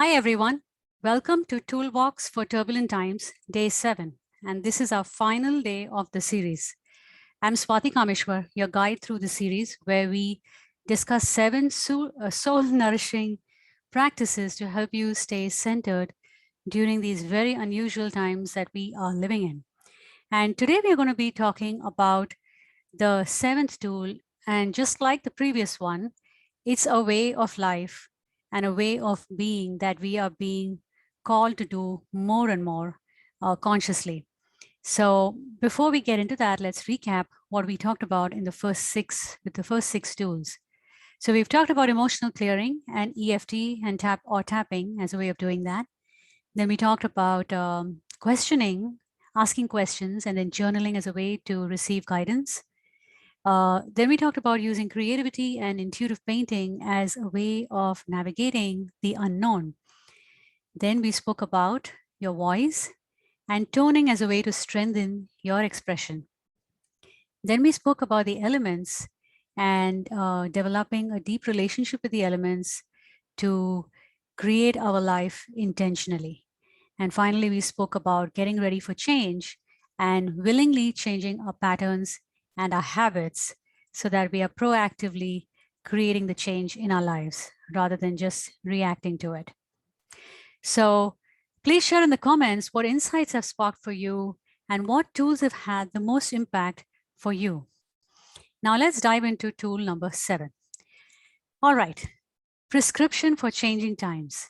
Hi, everyone. Welcome to Toolbox for Turbulent Times, Day 7. And this is our final day of the series. I'm Swati Kameswar, your guide through the series, where we discuss 7 soul-nourishing practices to help you stay centered during these very unusual times that we are living in. And today we're going to be talking about the 7th tool. And just like the previous one, it's a way of life and a way of being that we are being called to do more and more consciously. So before we get into that, let's recap what we talked about in the first six tools. So we've talked about emotional clearing and EFT and tapping as a way of doing that. Then we talked about questioning, asking questions, and then journaling as a way to receive guidance. Then we talked about using creativity and intuitive painting as a way of navigating the unknown. Then we spoke about your voice and toning as a way to strengthen your expression. Then we spoke about the elements and developing a deep relationship with the elements to create our life intentionally. And finally, we spoke about getting ready for change and willingly changing our patterns and our habits so that we are proactively creating the change in our lives rather than just reacting to it. So please share in the comments what insights have sparked for you and what tools have had the most impact for you. Now let's dive into tool number 7. All right, prescription for changing times.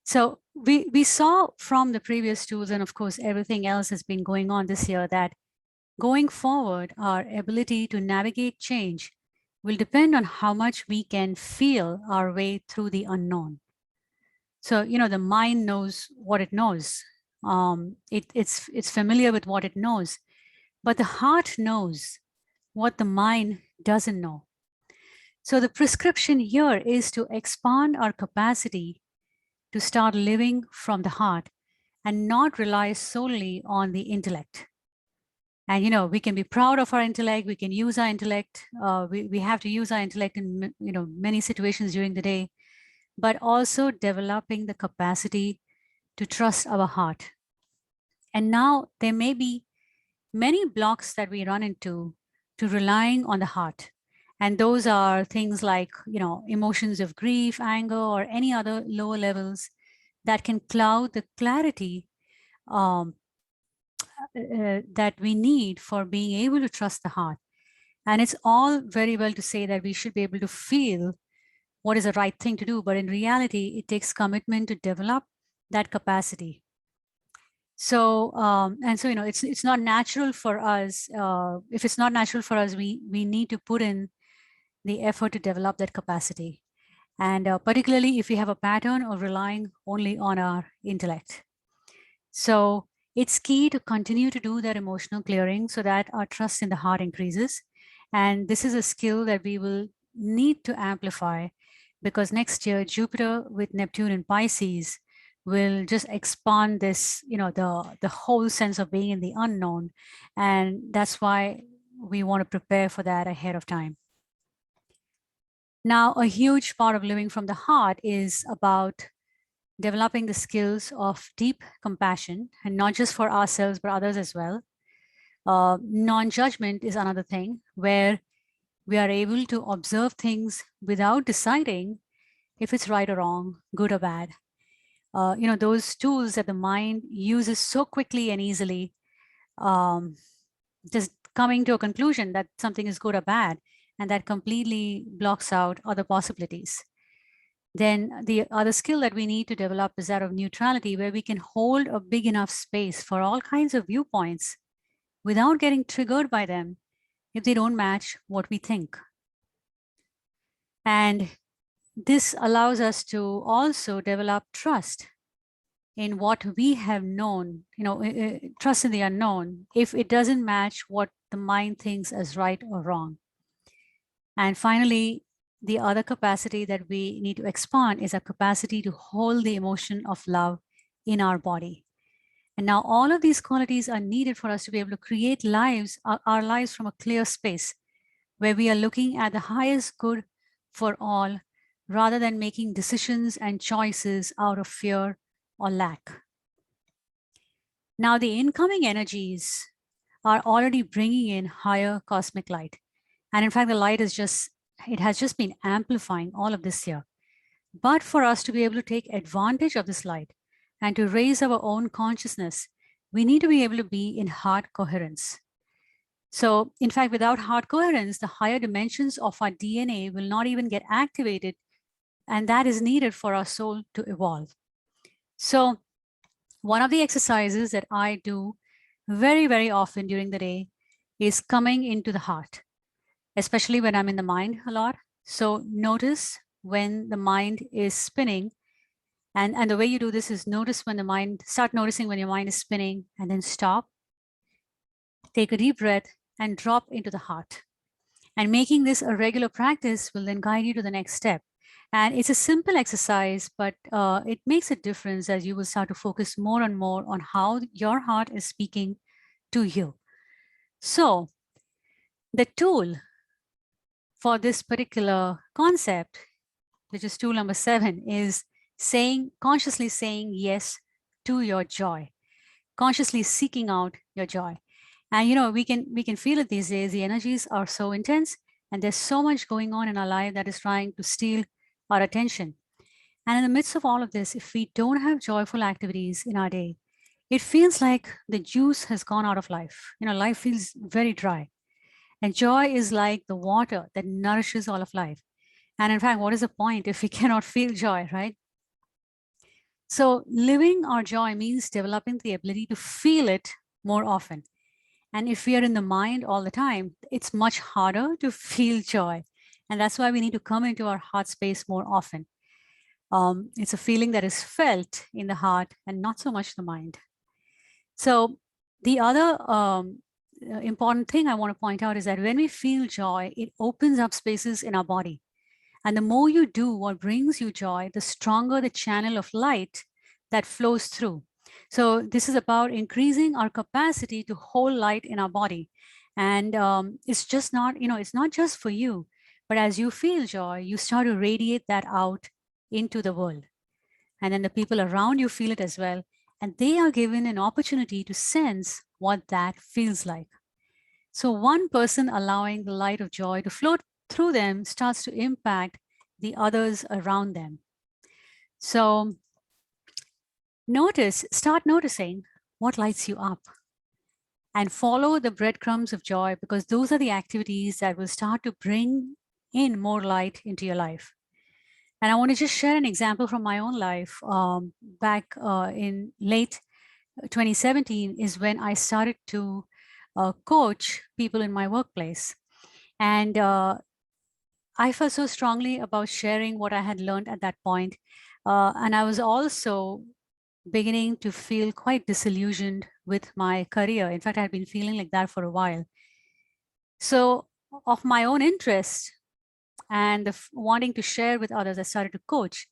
So we saw from the previous tools, and of course, everything else has been going on this year, that going forward, our ability to navigate change will depend on how much we can feel our way through the unknown. So, the mind knows what it knows. It's familiar with what it knows, but the heart knows what the mind doesn't know. So the prescription here is to expand our capacity to start living from the heart and not rely solely on the intellect. And we can be proud of our intellect. We can use our intellect. We have to use our intellect in many situations during the day, but also developing the capacity to trust our heart. And now there may be many blocks that we run into to relying on the heart. And those are things like, emotions of grief, anger, or any other lower levels that can cloud the clarity that we need for being able to trust the heart. And it's all very well to say that we should be able to feel what is the right thing to do, but in reality, it takes commitment to develop that capacity. So, it's not natural for us. If it's not natural for us, we need to put in the effort to develop that capacity. And particularly if we have a pattern of relying only on our intellect. So it's key to continue to do that emotional clearing so that our trust in the heart increases. And this is a skill that we will need to amplify because next year, Jupiter with Neptune in Pisces will just expand this, the whole sense of being in the unknown. And that's why we want to prepare for that ahead of time. Now, a huge part of living from the heart is about developing the skills of deep compassion, and not just for ourselves, but others as well. Non-judgment is another thing where we are able to observe things without deciding if it's right or wrong, good or bad. Those tools that the mind uses so quickly and easily, just coming to a conclusion that something is good or bad, and that completely blocks out other possibilities. Then the other skill that we need to develop is that of neutrality, where we can hold a big enough space for all kinds of viewpoints without getting triggered by them if they don't match what we think. And this allows us to also develop trust in what we have known, trust in the unknown, if it doesn't match what the mind thinks as right or wrong. And finally, the other capacity that we need to expand is our capacity to hold the emotion of love in our body. And now all of these qualities are needed for us to be able to create lives, our lives from a clear space where we are looking at the highest good for all rather than making decisions and choices out of fear or lack. Now, the incoming energies are already bringing in higher cosmic light. And in fact, the light is it has just been amplifying all of this year. But for us to be able to take advantage of this light and to raise our own consciousness, we need to be able to be in heart coherence. So, in fact, without heart coherence, the higher dimensions of our DNA will not even get activated, and that is needed for our soul to evolve. So, one of the exercises that I do very, very often during the day is coming into the heart, especially when I'm in the mind a lot. So, notice when the mind is spinning. And the way you do this is start noticing when your mind is spinning, and then stop, take a deep breath, and drop into the heart. And making this a regular practice will then guide you to the next step. And it's a simple exercise, but it makes a difference as you will start to focus more and more on how your heart is speaking to you. So the tool for this particular concept, which is tool number 7, is consciously saying yes to your joy, consciously seeking out your joy. And we can feel it these days. The energies are so intense, and there's so much going on in our life that is trying to steal our attention. And in the midst of all of this, if we don't have joyful activities in our day, it feels like the juice has gone out of life. Life feels very dry. And joy is like the water that nourishes all of life. And in fact, what is the point if we cannot feel joy, right? So living our joy means developing the ability to feel it more often. And if we are in the mind all the time, it's much harder to feel joy. And that's why we need to come into our heart space more often. It's a feeling that is felt in the heart and not so much the mind. So the other important thing I want to point out is that when we feel joy, it opens up spaces in our body. And the more you do what brings you joy, the stronger the channel of light that flows through. So this is about increasing our capacity to hold light in our body. And it's just not, it's not just for you, but as you feel joy, you start to radiate that out into the world. And then the people around you feel it as well. And they are given an opportunity to sense what that feels like. So one person allowing the light of joy to flow through them starts to impact the others around them. So start noticing what lights you up, and follow the breadcrumbs of joy, because those are the activities that will start to bring in more light into your life. And I want to just share an example from my own life. Back in late 2017 is when I started to coach people in my workplace. And I felt so strongly about sharing what I had learned at that point. And I was also beginning to feel quite disillusioned with my career. In fact, I had been feeling like that for a while. So of my own interest and wanting to share with others, I started to coach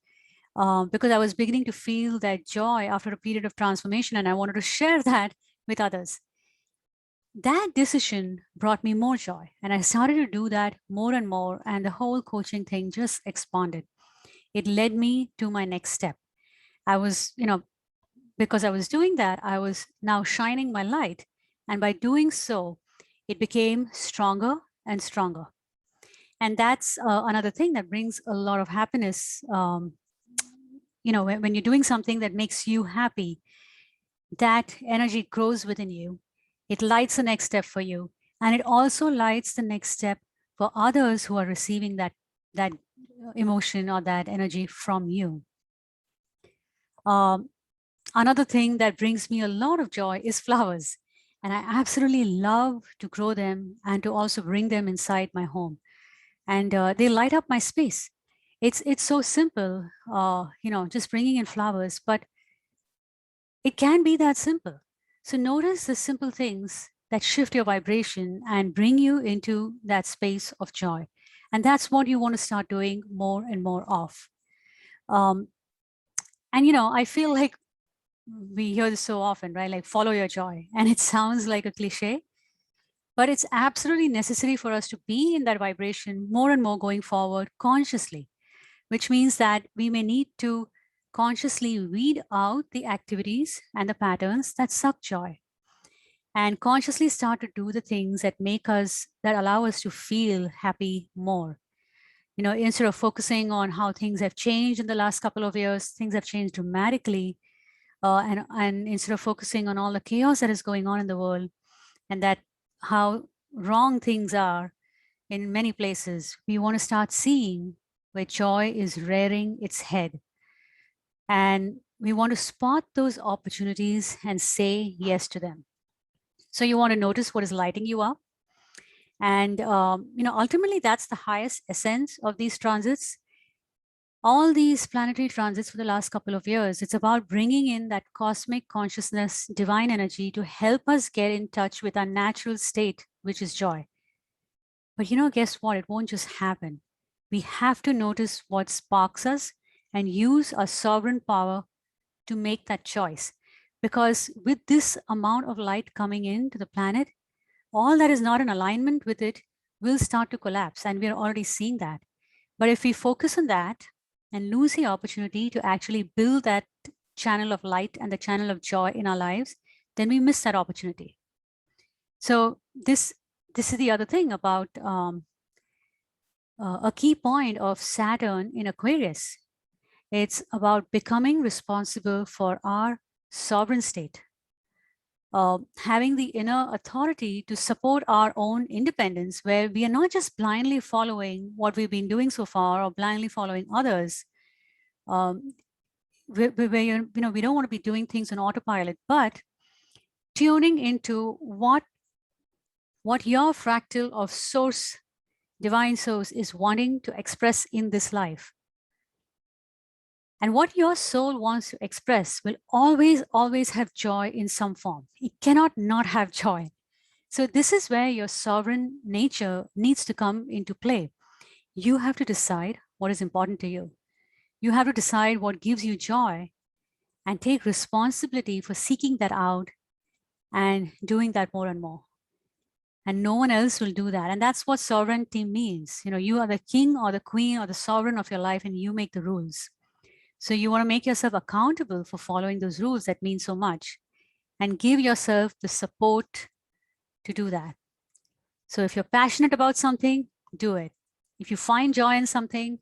because I was beginning to feel that joy after a period of transformation, and I wanted to share that with others. That decision brought me more joy, and I started to do that more and more, and the whole coaching thing just expanded. It led me to my next step. I was, because I was doing that, I was now shining my light, and by doing so, it became stronger and stronger. And that's another thing that brings a lot of happiness. When you're doing something that makes you happy, that energy grows within you. It lights the next step for you, and it also lights the next step for others who are receiving that emotion or that energy from you. Another thing that brings me a lot of joy is flowers, and I absolutely love to grow them and to also bring them inside my home, and they light up my space. It's so simple, just bringing in flowers, but it can be that simple. So notice the simple things that shift your vibration and bring you into that space of joy. And that's what you want to start doing more and more of. And, I feel like we hear this so often, right? Like follow your joy. And it sounds like a cliche, but it's absolutely necessary for us to be in that vibration more and more going forward consciously. which means that we may need to consciously weed out the activities and the patterns that suck joy and consciously start to do the things that that allow us to feel happy more. You know, instead of focusing on how things have changed in the last couple of years, things have changed dramatically. And instead of focusing on all the chaos that is going on in the world and that how wrong things are in many places, we want to start seeing where joy is rearing its head. And we want to spot those opportunities and say yes to them. So you want to notice what is lighting you up. And, you know, ultimately, that's the highest essence of these transits. All these planetary transits for the last couple of years, it's about bringing in that cosmic consciousness, divine energy to help us get in touch with our natural state, which is joy. But, you know, guess what? It won't just happen. We have to notice what sparks us and use our sovereign power to make that choice. Because with this amount of light coming into the planet, all that is not in alignment with it will start to collapse. And we're already seeing that. But if we focus on that and lose the opportunity to actually build that channel of light and the channel of joy in our lives, then we miss that opportunity. So this is the other thing about a key point of Saturn in Aquarius. It's about becoming responsible for our sovereign state, having the inner authority to support our own independence, where we are not just blindly following what we've been doing so far or blindly following others. Where you know, we don't want to be doing things on autopilot, but tuning into what your fractal of source, divine source, is wanting to express in this life. And what your soul wants to express will always, always have joy in some form. It cannot not have joy. So this is where your sovereign nature needs to come into play. You have to decide what is important to you. You have to decide what gives you joy and take responsibility for seeking that out and doing that more and more. And no one else will do that. And that's what sovereignty means. You know, you are the king or the queen or the sovereign of your life, and you make the rules. So you want to make yourself accountable for following those rules that mean so much and give yourself the support to do that. So if you're passionate about something, do it. If you find joy in something,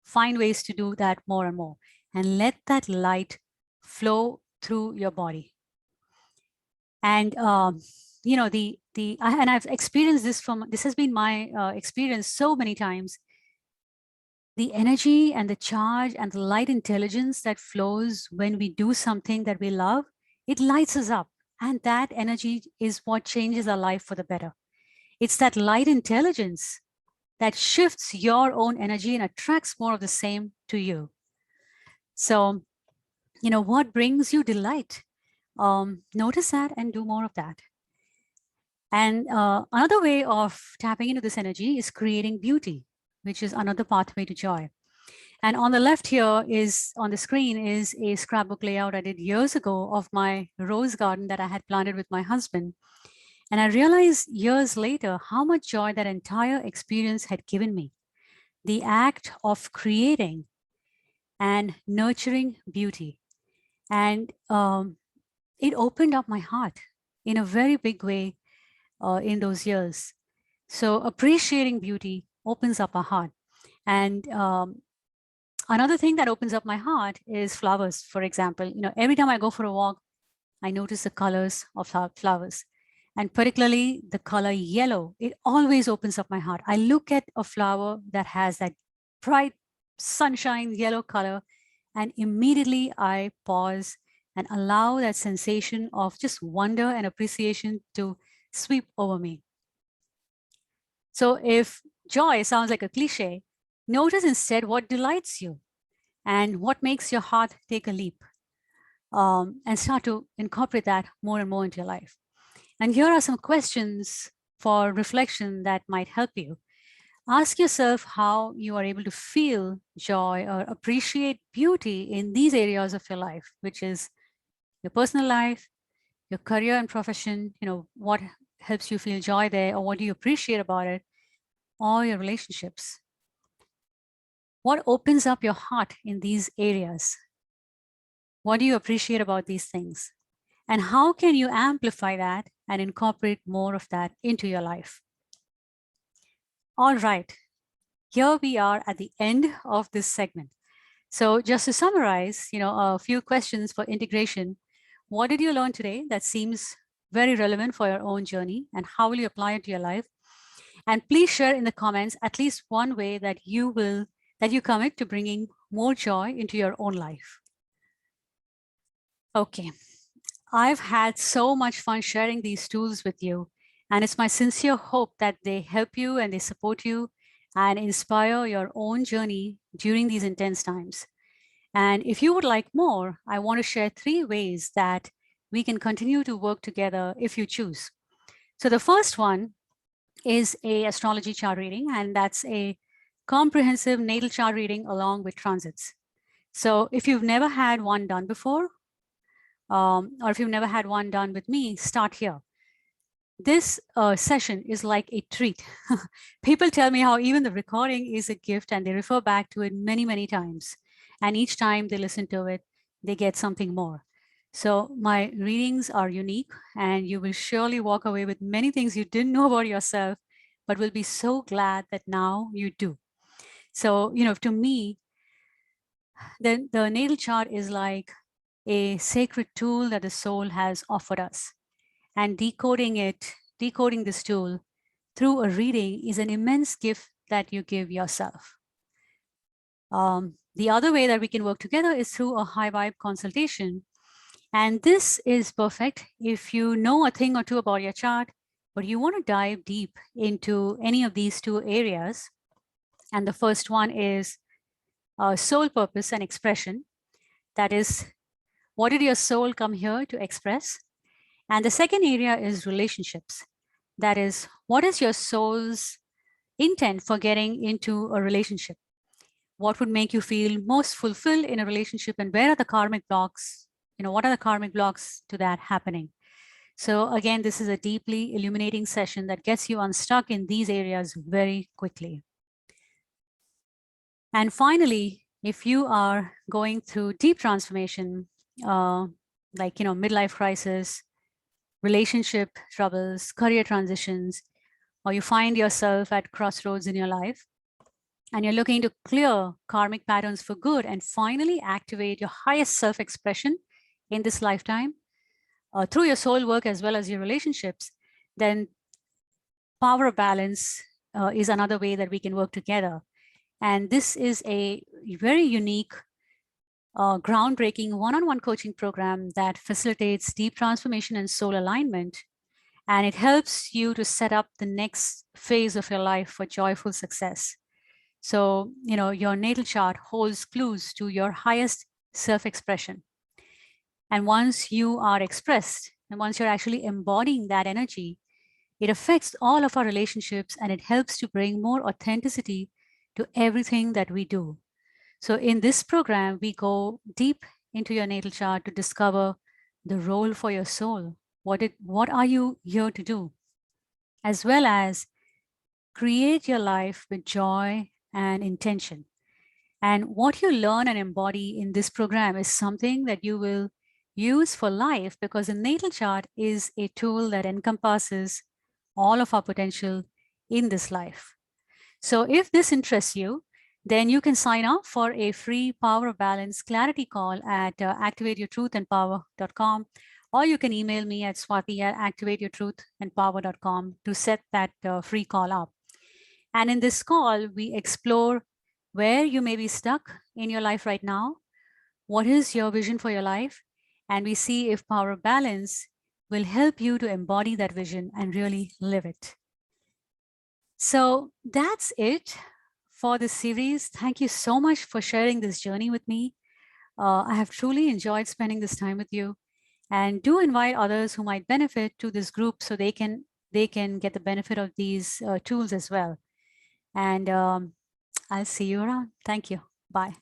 find ways to do that more and more and let that light flow through your body. And, you know, and I've experienced this this has been my experience so many times. The energy and the charge and the light intelligence that flows when we do something that we love, it lights us up. And that energy is what changes our life for the better. It's that light intelligence that shifts your own energy and attracts more of the same to you. So, you know, what brings you delight? Notice that and do more of that. And another way of tapping into this energy is creating beauty, which is another pathway to joy. And on the left here on the screen is a scrapbook layout I did years ago of my rose garden that I had planted with my husband. And I realized years later how much joy that entire experience had given me. The act of creating and nurturing beauty. And it opened up my heart in a very big way in those years. So appreciating beauty opens up our heart. And another thing that opens up my heart is flowers, for example. You know, every time I go for a walk, I notice the colors of flowers. And particularly the color yellow, it always opens up my heart. I look at a flower that has that bright sunshine yellow color, and immediately I pause and allow that sensation of just wonder and appreciation to sweep over me. So if joy sounds like a cliche, notice instead what delights you and what makes your heart take a leap, and start to incorporate that more and more into your life. And here are some questions for reflection that might help you. Ask yourself how you are able to feel joy or appreciate beauty in these areas of your life, which is your personal life, your career and profession, you know, what helps you feel joy there, or what do you appreciate about it, or your relationships. What opens up your heart in these areas? What do you appreciate about these things? And how can you amplify that and incorporate more of that into your life? All right, here we are at the end of this segment. So just to summarize, a few questions for integration. What did you learn today that seems very relevant for your own journey, and how will you apply it to your life? And please share in the comments at least one way that you commit to bringing more joy into your own life. Okay, I've had so much fun sharing these tools with you, and it's my sincere hope that they help you and they support you and inspire your own journey during these intense times. And if you would like more, I want to share 3 ways that we can continue to work together if you choose. So the first one is a astrology chart reading, and that's a comprehensive natal chart reading along with transits. So if you've never had one done before, or if you've never had one done with me, start here. This session is like a treat. People tell me how even the recording is a gift, and they refer back to it many, many times. And each time they listen to it, they get something more. So my readings are unique, and you will surely walk away with many things you didn't know about yourself, but will be so glad that now you do. So, to me, the natal chart is like a sacred tool that the soul has offered us. And decoding this tool through a reading is an immense gift that you give yourself. The other way that we can work together is through a high vibe consultation. And this is perfect if you know a thing or two about your chart, but you want to dive deep into any of these 2 areas. And the first one is soul purpose and expression. That is, what did your soul come here to express? And the second area is relationships. That is, what is your soul's intent for getting into a relationship? What would make you feel most fulfilled in a relationship, and where are the karmic blocks? What are the karmic blocks to that happening? So again, this is a deeply illuminating session that gets you unstuck in these areas very quickly. And finally, if you are going through deep transformation, like, midlife crisis, relationship troubles, career transitions, or you find yourself at crossroads in your life, and you're looking to clear karmic patterns for good and finally activate your highest self-expression in this lifetime, through your soul work as well as your relationships, then power of balance is another way that we can work together. And this is a very unique, groundbreaking one-on-one coaching program that facilitates deep transformation and soul alignment. And it helps you to set up the next phase of your life for joyful success. So, your natal chart holds clues to your highest self-expression. And once you are expressed, and once you're actually embodying that energy, it affects all of our relationships, and it helps to bring more authenticity to everything that we do. So in this program, we go deep into your natal chart to discover the role for your soul. What are you here to do? As well as create your life with joy and intention. And what you learn and embody in this program is something that you will use for life, because the natal chart is a tool that encompasses all of our potential in this life. So if this interests you, then you can sign up for a free Power of Balance clarity call at activateyourtruthandpower.com, or you can email me at swati@activateyourtruthandpower.com to set that free call up. And in this call, we explore where you may be stuck in your life right now, what is your vision for your life, and we see if Power of Balance will help you to embody that vision and really live it. So that's it for this series. Thank you so much for sharing this journey with me. I have truly enjoyed spending this time with you, and do invite others who might benefit to this group so they can get the benefit of these tools as well. And I'll see you around. Thank you. Bye.